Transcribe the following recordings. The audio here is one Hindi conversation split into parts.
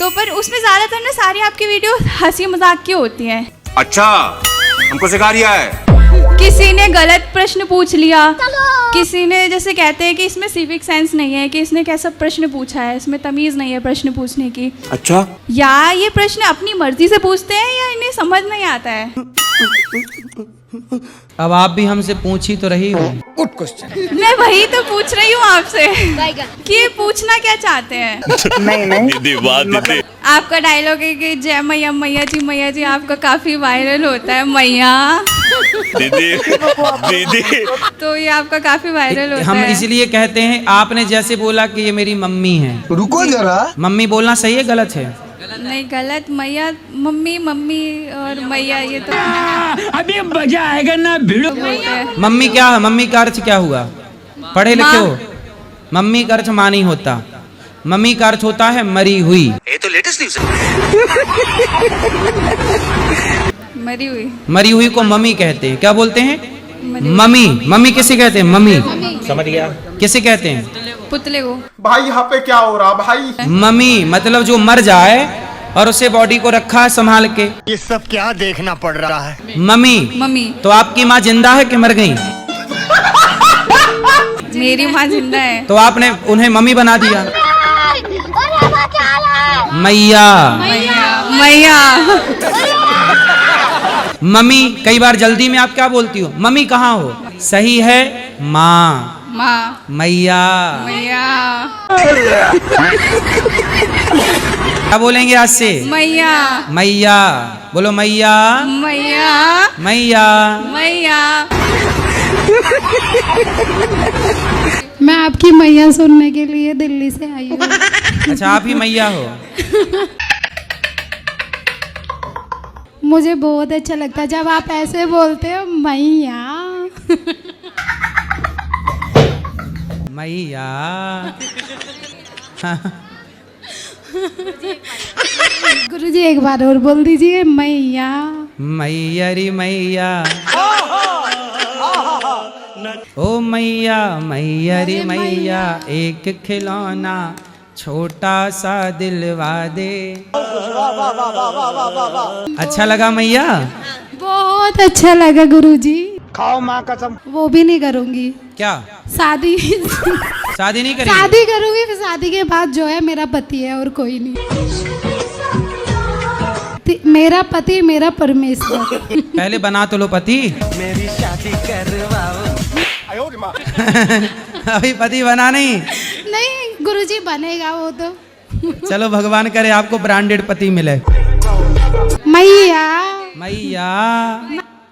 तो पर उसमें ज्यादातर ना सारी आपकी वीडियो हंसी मजाक की होती हैं। अच्छा, हमको सिखा रिया है। किसी ने गलत प्रश्न पूछ लिया, किसी ने जैसे कहते हैं कि इसमें सिविक सेंस नहीं है, कि इसने कैसा प्रश्न पूछा है, इसमें तमीज नहीं है प्रश्न पूछने की। अच्छा, या ये प्रश्न अपनी मर्जी से पूछते हैं या इन्हें समझ नहीं आता है। अब आप भी हमसे पूछी तो रही हो। मैं वही तो पूछ रही हूँ आपसे कि ये पूछना क्या चाहते हैं। नहीं आपका डायलॉग है कि जय मैया मैया जी आपका काफी वायरल होता है मैया। दीदी तो ये आपका काफी वायरल होता हम है। इसलिए कहते हैं, आपने जैसे बोला कि ये मेरी मम्मी है। रुको जरा, मम्मी बोलना सही है गलत है? नहीं गलत, मैया मम्मी और मैया ये तो अभी मजा आएगा ना भिड़ो। मम्मी क्या है? मम्मी का अर्थ क्या हुआ? पढ़े लिखे हो? मम्मी का अर्थ माँ नहीं होता, मम्मी का अर्थ होता है मरी हुई। ये तो लेटेस्ट न्यूज़ मरी हुई को मम्मी कहते हैं। क्या बोलते हैं? मम्मी। मम्मी किसे कहते हैं? मम्मी समझ गया। किसे कहते हैं? पुतले को। भाई यहाँ पे क्या हो रहा भाई? मम्मी मतलब जो मर जाए और उसे बॉडी को रखा है संभाल के। ये सब क्या देखना पड़ रहा है? मम्मी। तो आपकी माँ जिंदा है कि मर गई? मेरी माँ जिंदा है। तो आपने उन्हें मम्मी बना दिया। मैया। मम्मी। कई बार जल्दी में आप क्या बोलती हो? मम्मी कहाँ हो? सही है माँ। मैया। क्या बोलेंगे आज से? मैया। बोलो मैया। मैं आपकी मैया सुनने के लिए दिल्ली से आई हूँ। अच्छा, आप ही मैया हो? मुझे बहुत अच्छा लगता है जब आप ऐसे बोलते हो मैया। मैया। गुरुजी एक बार और बोल दीजिए मैया। मैयरी मैया। ओ मैया मैयरी मैया, एक खिलौना छोटा सा दिलवा दे। अच्छा लगा मैया? बहुत अच्छा लगा गुरुजी। खाओ माँ कसम। वो भी नहीं करूँगी। क्या? शादी नहीं करेंगे? शादी करूँगी, फिर शादी के बाद जो है मेरा पति है और कोई नहीं। मेरा पति मेरा परमेश्वर। पहले बना तो लो पति। मेरी शादी करवाओ। अभी पति बना नहीं? नहीं गुरुजी बनेगा वो तो। चलो भगवान करे आपको ब्रांडेड पति मिले। मैया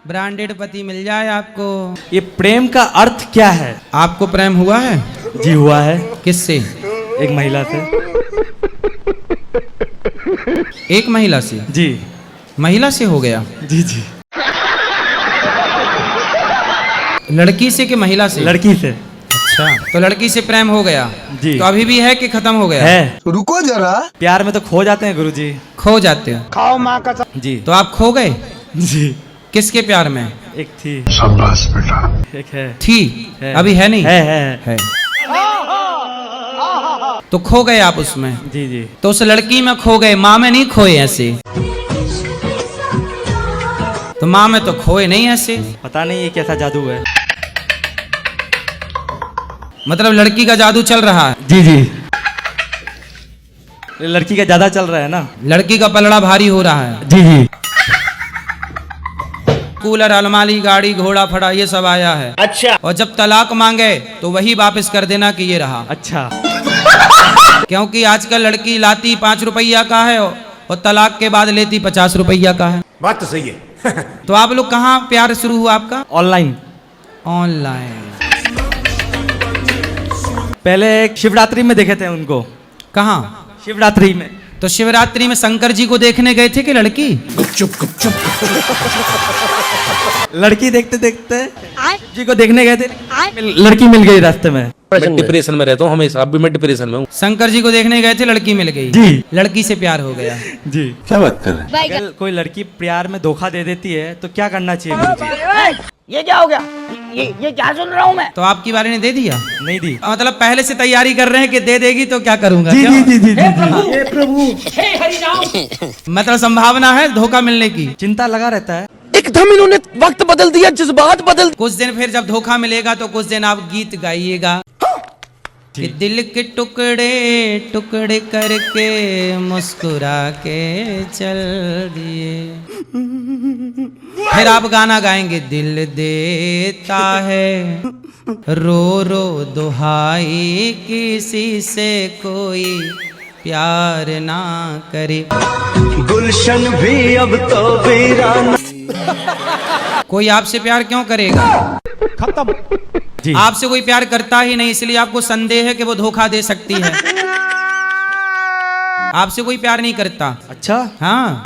ब्रांडेड पति मिल जाए आपको। ये प्रेम का अर्थ क्या है? आपको प्रेम हुआ है? जी हुआ है। किससे? एक महिला से। एक महिला से? जी। महिला से हो गया? जी। लड़की से कि महिला से? लड़की से। अच्छा, तो लड़की से प्रेम हो गया जी। तो अभी भी है कि खत्म हो गया? है। रुको जरा, प्यार में तो खो जाते हैं गुरुजी। खो जाते हो? खाओ माँ कसम। जी। तो आप खो गए? जी। किसके प्यार में? एक थी। शाबाश बेटा। एक है। थी है। अभी है नहीं? है। तो खो गए आप उसमें? जी। तो उस लड़की में खो गए, माँ में नहीं खोए ऐसे? तो माँ में तो खोए नहीं ऐसे। पता नहीं ये कैसा जादू है। मतलब लड़की का जादू चल रहा है? जी। लड़की का ज्यादा चल रहा है ना। लड़की का पलड़ा भारी हो रहा है? जी। कूलर, अलमारी, गाड़ी, घोड़ा, फड़ा ये सब आया है। अच्छा। और जब तलाक मांगे तो वही वापस कर देना कि ये रहा। अच्छा। क्योंकि आजकल लड़की लाती 5 रुपया का है और तलाक के बाद लेती 50 रुपया का है। बात तो सही है। तो आप लोग कहाँ प्यार शुरू हुआ आपका? ऑनलाइन। पहले एक शिवरात्रि में देखे थे उनको। कहाँ? शिवरात्रि में। तो शिवरात्रि में शंकर जी को देखने गए थे कि लड़की? गुपचुप। लड़की देखते देखते जी को देखने गए थे, लड़की मिल गई रास्ते में। मैं डिप्रेशन में रहता हूँ हमेशा, अभी मैं डिप्रेशन में हूँ। शंकर जी को देखने गए थे, लड़की मिल गई जी। लड़की से प्यार हो गया जी। क्या बात कर रहे हैं? अगर कोई लड़की प्यार में धोखा दे देती है तो क्या करना चाहिए गुरुजी? ये क्या हो गया? ये क्या सुन रहा हूँ मैं? तो आपकी वाली ने दे दिया? नहीं दी। मतलब पहले से तैयारी कर रहे हैं कि दे देगी तो क्या करूंगा? जी क्यों? जी जी जी मतलब संभावना है धोखा मिलने की? चिंता लगा रहता है। एकदम इन्होंने वक्त बदल दिया, जज्बात बदल। कुछ दिन फिर जब धोखा मिलेगा तो कुछ दिन आप गीत गाइएगा कि दिल के टुकड़े टुकड़े करके मुस्कुरा के चल दिए। फिर आप गाना गाएंगे, दिल देता है रो रो दुहाई, किसी से कोई प्यार ना करे। गुलशन भी अब तो वीरान। कोई आपसे प्यार क्यों करेगा? खत्म। जी। आपसे कोई प्यार करता ही नहीं, इसलिए आपको संदेह है कि वो धोखा दे सकती है। आपसे कोई प्यार नहीं करता। अच्छा। हाँ।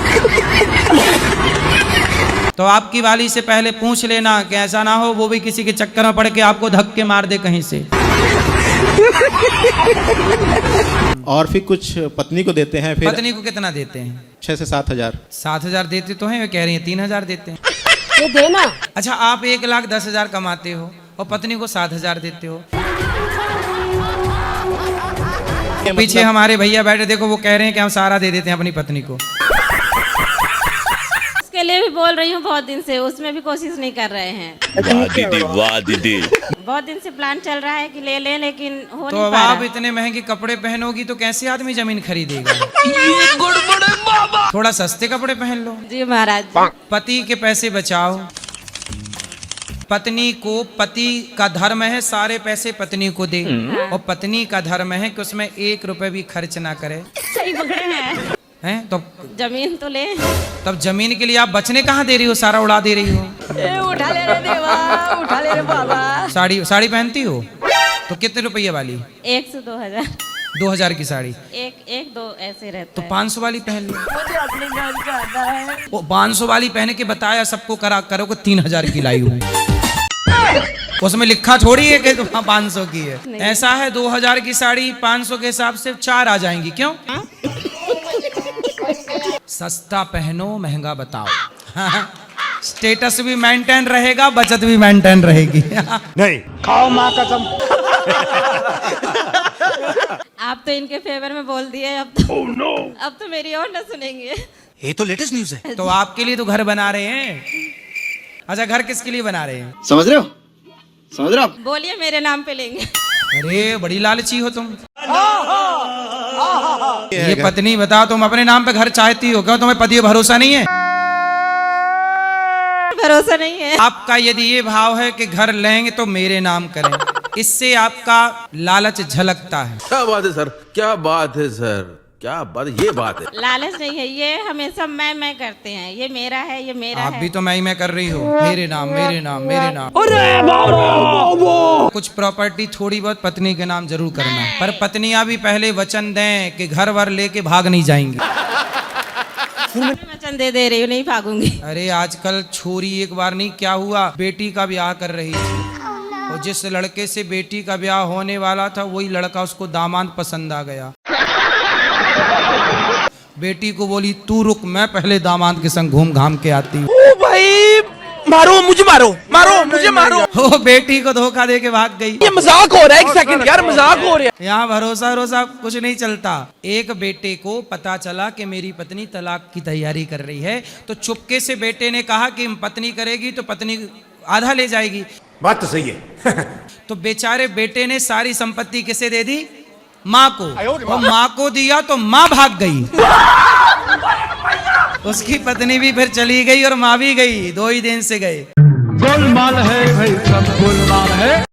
तो आपकी वाली से पहले पूछ लेना कि ऐसा ना हो वो भी किसी के चक्कर में पड़ के आपको धक्के मार दे कहीं से। और फिर कुछ पत्नी को देते हैं। फिर पत्नी को कितना देते हैं? 6 से 7,000। 7,000 देते तो हैं, कह रही हैं 3,000 देते हैं। ये देना। अच्छा, आप 1,10,000 कमाते हो और पत्नी को 7,000 देते हो। पीछे हमारे भैया बैठे, देखो वो कह रहे हैं कि हम सारा दे देते हैं अपनी पत्नी को। उसके लिए भी बोल रही हूँ बहुत दिन से, उसमें भी कोशिश नहीं कर रहे हैं। वाह दीदी, वाह दीदी। बहुत दिन से प्लान चल रहा है कि ले लें, लेकिन हो तो नहीं अब पा आप रहा। इतने महंगे कपड़े पहनोगी तो कैसे आदमी जमीन खरीदेगा? थोड़ा सस्ते कपड़े पहन लो। जी महाराज। पति के पैसे बचाओ। पत्नी को, पति का धर्म है सारे पैसे पत्नी को दे, और पत्नी का धर्म है कि उसमें 1 रुपए भी खर्च ना करे। सही पकड़े हैं। तो जमीन तो ले। तब जमीन के लिए आप बचने कहाँ दे रही हो? सारा उड़ा दे रही हो। उठा ले रे देवा, उठा ले रे बाबा। साड़ी पहनती हो तो कितने रुपये वाली? 1 से 2,000। 2,000 की साड़ी? एक दो ऐसे रहता तो है। 500 वाली पहन लो। मुझे अपनी जान जाना है। वो 500 वाली पहने के बताया सबको, करो को 3,000 की लाई हूँ। उसमें लिखा थोड़ी है कि 500 की है। ऐसा है 2,000 की साड़ी 500 के हिसाब से 4 आ जाएंगी। क्यों? सस्ता पहनो महंगा बताओ। स्टेटस भी मेंटेन रहेगा, बचत भी मेंटेन रहेगी। नहीं खाओ माँ कसम। आप तो इनके फेवर में बोल दिए, अब तो मेरी और ना सुनेंगे। ये तो लेटेस्ट न्यूज है। तो आपके लिए तो घर बना रहे हैं। अच्छा, घर किसके लिए बना रहे हैं? समझ रहे हो? समझ रहे हो आप? बोलिए, मेरे नाम पे लेंगे। अरे बड़ी लालची हो तुम। ये पत्नी बताओ, तुम अपने नाम पे घर चाहती हो, क्यों तुम्हें पति पर भरोसा नहीं है? भरोसा नहीं है। आपका यदि ये भाव है कि घर लेंगे तो मेरे नाम करें, इससे आपका लालच झलकता है। क्या बात है सर, क्या बात है सर, क्या बात, ये बात है। लालच नहीं है, ये हमेशा मैं करते हैं। ये मेरा है, ये मेरा आप है। भी तो मैं कर रही हो, मेरे नाम मेरे नाम मेरे नाम। कुछ प्रॉपर्टी थोड़ी बहुत पत्नी के नाम जरूर करना, पर पत्नियां भी पहले वचन दें कि घर वर लेके भाग नहीं जाएंगी। वचन दे रही हूँ, नहीं भागूंगी। अरे आजकल छोरी एक बार नहीं, क्या हुआ, बेटी का ब्याह कर रही थी, और जिस लड़के से बेटी का ब्याह होने वाला था वही लड़का उसको दामाद पसंद आ गया। बेटी को बोली तू रुक, मैं पहले दामाद के संग घूम घाम के आती हूँ। ओ भाई, मारो मुझे, मारो मुझे, मारो। वो बेटी को धोखा दे के भाग गई। ये मजाक हो रहा है, 1 सेकंड यार, मजाक हो रहा है। यहाँ भरोसा कुछ नहीं चलता। एक बेटे को पता चला कि मेरी पत्नी तलाक की तैयारी कर रही है, तो चुपके से बेटे ने कहा कि पत्नी करेगी तो पत्नी आधा ले जाएगी। बात तो सही है। तो बेचारे बेटे ने सारी संपत्ति किसे दे दी? माँ को। और माँ को दिया तो माँ भाग गई। उसकी पत्नी भी फिर चली गई और माँ भी गई, 2 ही दिन से गए। गोलमाल है भाई, सब गोलमाल है।